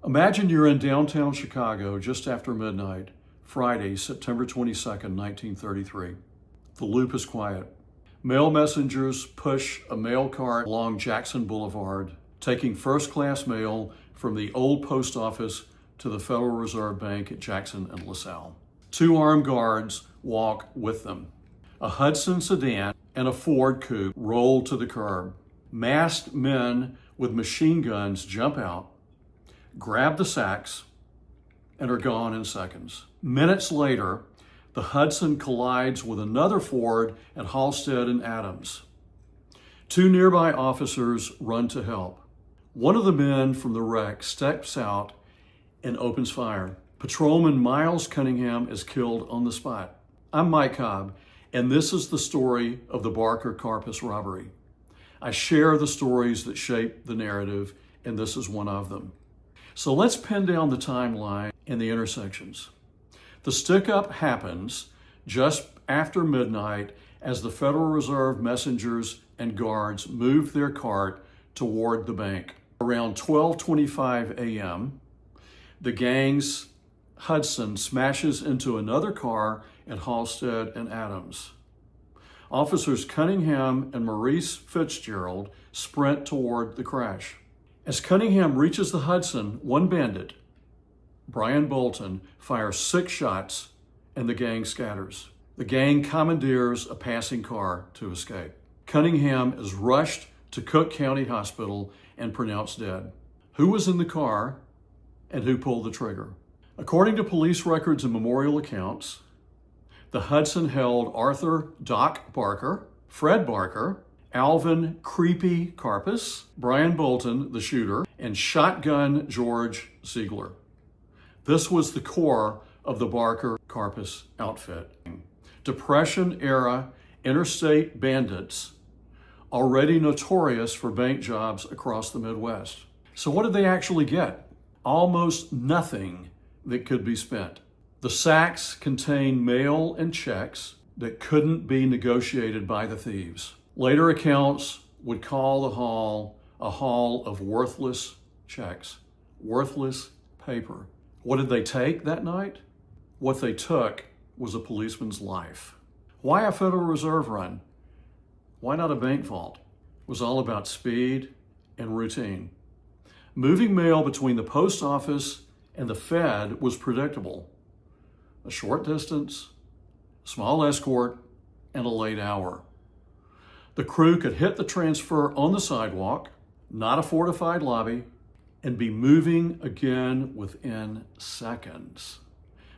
Imagine you're in downtown Chicago just after midnight, Friday, September 22nd, 1933. The loop is quiet. Mail messengers push a mail cart along Jackson Boulevard, taking first-class mail from the old post office to the Federal Reserve Bank at Jackson and LaSalle. Two armed guards walk with them. A Hudson sedan and a Ford coupe roll to the curb. Masked men with machine guns jump out, grab the sacks, and are gone in seconds. Minutes later, the Hudson collides with another Ford at Halstead and Adams. Two nearby officers run to help. One of the men from the wreck steps out and opens fire. Patrolman Miles Cunningham is killed on the spot. I'm Mike Cobb, and this is the story of the Barker-Karpis robbery. I share the stories that shape the narrative, and this is one of them. So let's pin down the timeline and the intersections. The stick-up happens just after midnight as the Federal Reserve messengers and guards move their cart toward the bank. Around 12:25 a.m., the gang's Hudson smashes into another car at Halstead and Adams. Officers Cunningham and Maurice Fitzgerald sprint toward the crash. As Cunningham reaches the Hudson, one bandit, Brian Bolton, fires 6 shots and the gang scatters. The gang commandeers a passing car to escape. Cunningham is rushed to Cook County Hospital and pronounced dead. Who was in the car and who pulled the trigger? According to police records and memorial accounts, the Hudson held Arthur Doc Barker, Fred Barker, Alvin Creepy Karpis, Brian Bolton, the shooter, and Shotgun George Ziegler. This was the core of the Barker-Karpis outfit. Depression-era interstate bandits, already notorious for bank jobs across the Midwest. So what did they actually get? Almost nothing that could be spent. The sacks contained mail and checks that couldn't be negotiated by the thieves. Later accounts would call the haul a haul of worthless checks, worthless paper. What did they take that night? What they took was a policeman's life. Why a Federal Reserve run? Why not a bank vault? It was all about speed and routine. Moving mail between the post office and the Fed was predictable. A short distance, small escort, and a late hour. The crew could hit the transfer on the sidewalk, not a fortified lobby, and be moving again within seconds.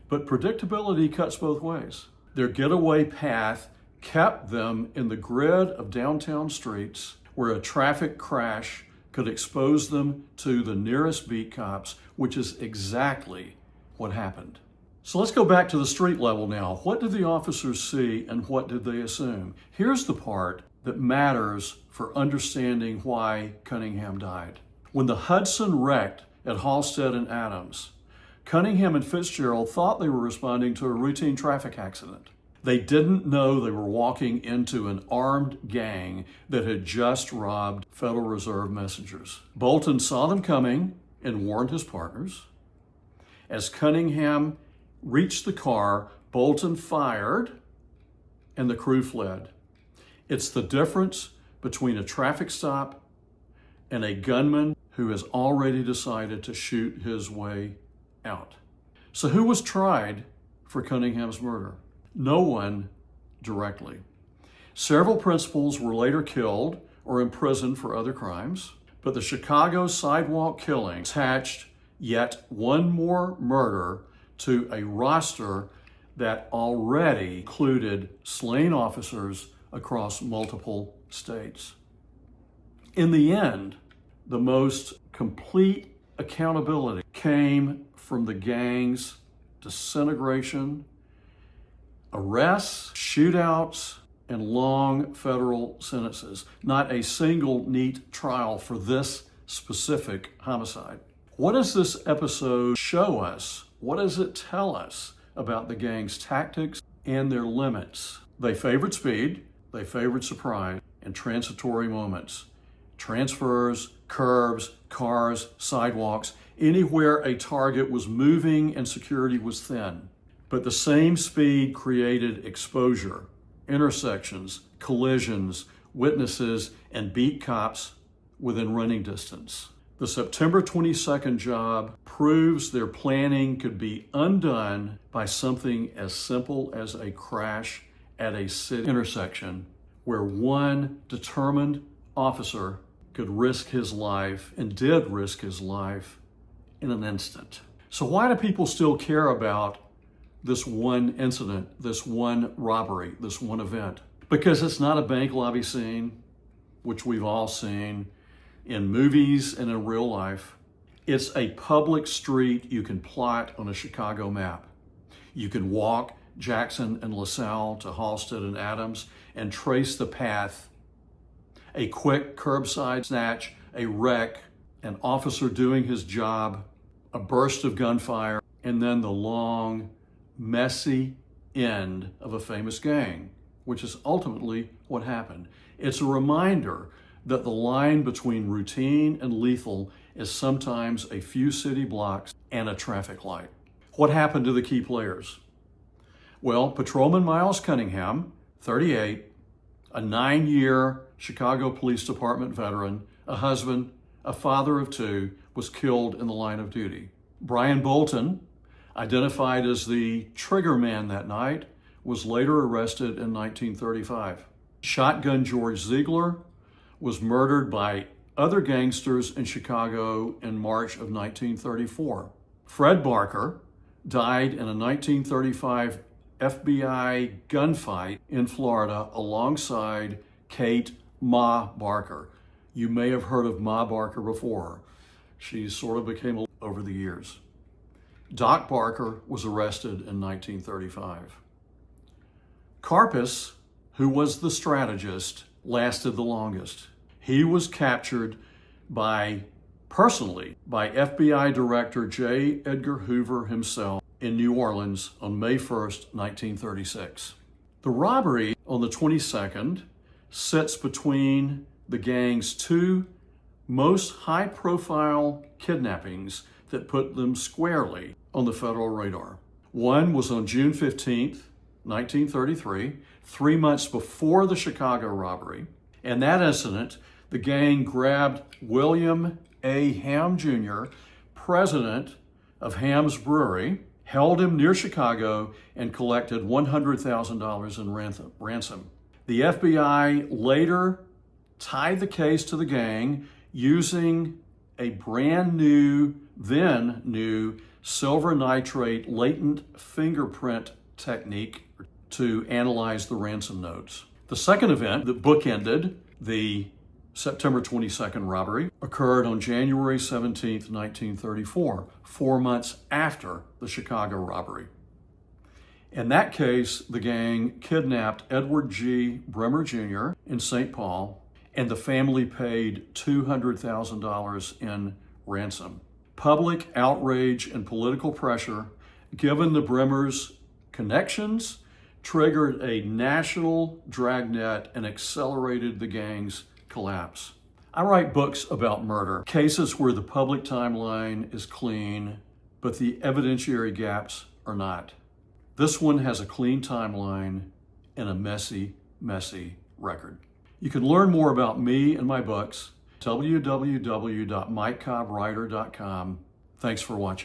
But predictability cuts both ways. Their getaway path kept them in the grid of downtown streets where a traffic crash could expose them to the nearest beat cops, which is exactly what happened. So let's go back to the street level now. What did the officers see and what did they assume? Here's the part that matters for understanding why Cunningham died. When the Hudson wrecked at Halstead and Adams, Cunningham and Fitzgerald thought they were responding to a routine traffic accident. They didn't know they were walking into an armed gang that had just robbed Federal Reserve messengers. Bolton saw them coming and warned his partners. As Cunningham reached the car, Bolton fired and the crew fled. It's the difference between a traffic stop and a gunman who has already decided to shoot his way out. So who was tried for Cunningham's murder? No one directly. Several principals were later killed or imprisoned for other crimes, but the Chicago sidewalk killings attached yet one more murder to a roster that already included slain officers across multiple states. In the end, the most complete accountability came from the gang's disintegration, arrests, shootouts, and long federal sentences. Not a single neat trial for this specific homicide. What does this episode show us? What does it tell us about the gang's tactics and their limits? They favored speed, they favored surprise, and transitory moments. Transfers, curbs, cars, sidewalks. anywhere a target was moving and security was thin. But the same speed created exposure, intersections, collisions, witnesses, and beat cops within running distance. The September 22nd job proves their planning could be undone by something as simple as a crash at a city intersection where one determined officer could risk his life and did risk his life in an instant. So why do people still care about this one incident, this one robbery, this one event? Because it's not a bank lobby scene, which we've all seen in movies and in real life. It's a public street you can plot on a Chicago map. You can walk Jackson and LaSalle to Halsted and Adams and trace the path. A quick curbside snatch, a wreck, an officer doing his job, a burst of gunfire, and then the long, messy end of a famous gang, which is ultimately what happened. It's a reminder that the line between routine and lethal is sometimes a few city blocks and a traffic light. What happened to the key players? Well, Patrolman Miles Cunningham, 38, a 9-year Chicago Police Department veteran, a husband, a father of 2, was killed in the line of duty. Brian Bolton, identified as the trigger man that night, was later arrested in 1935. Shotgun George Ziegler was murdered by other gangsters in Chicago in March of 1934. Fred Barker died in a 1935 FBI gunfight in Florida alongside Kate Ma Barker. You may have heard of Ma Barker before. She sort of became over the years. Doc Barker was arrested in 1935. Karpis, who was the strategist, lasted the longest. He was captured personally by FBI Director J. Edgar Hoover himself in New Orleans on May 1st, 1936. The robbery on the 22nd sits between the gang's 2 most high-profile kidnappings that put them squarely on the federal radar. One was on June 15th, 1933, 3 months before the Chicago robbery. In that incident, the gang grabbed William A. Ham Jr., president of Ham's Brewery, held him near Chicago, and collected $100,000 in ransom. The FBI later tied the case to the gang using a then new silver nitrate latent fingerprint technique to analyze the ransom notes. The second event that bookended the September 22nd robbery occurred on January 17th, 1934, 4 months after the Chicago robbery. In that case, the gang kidnapped Edward G. Bremer Jr. in St. Paul, and the family paid $200,000 in ransom. Public outrage and political pressure, given the Bremers' connections, triggered a national dragnet and accelerated the gang's collapse. I write books about murder, cases where the public timeline is clean, but the evidentiary gaps are not. This one has a clean timeline and a messy, messy record. You can learn more about me and my books, www.mikecobwriter.com. Thanks for watching.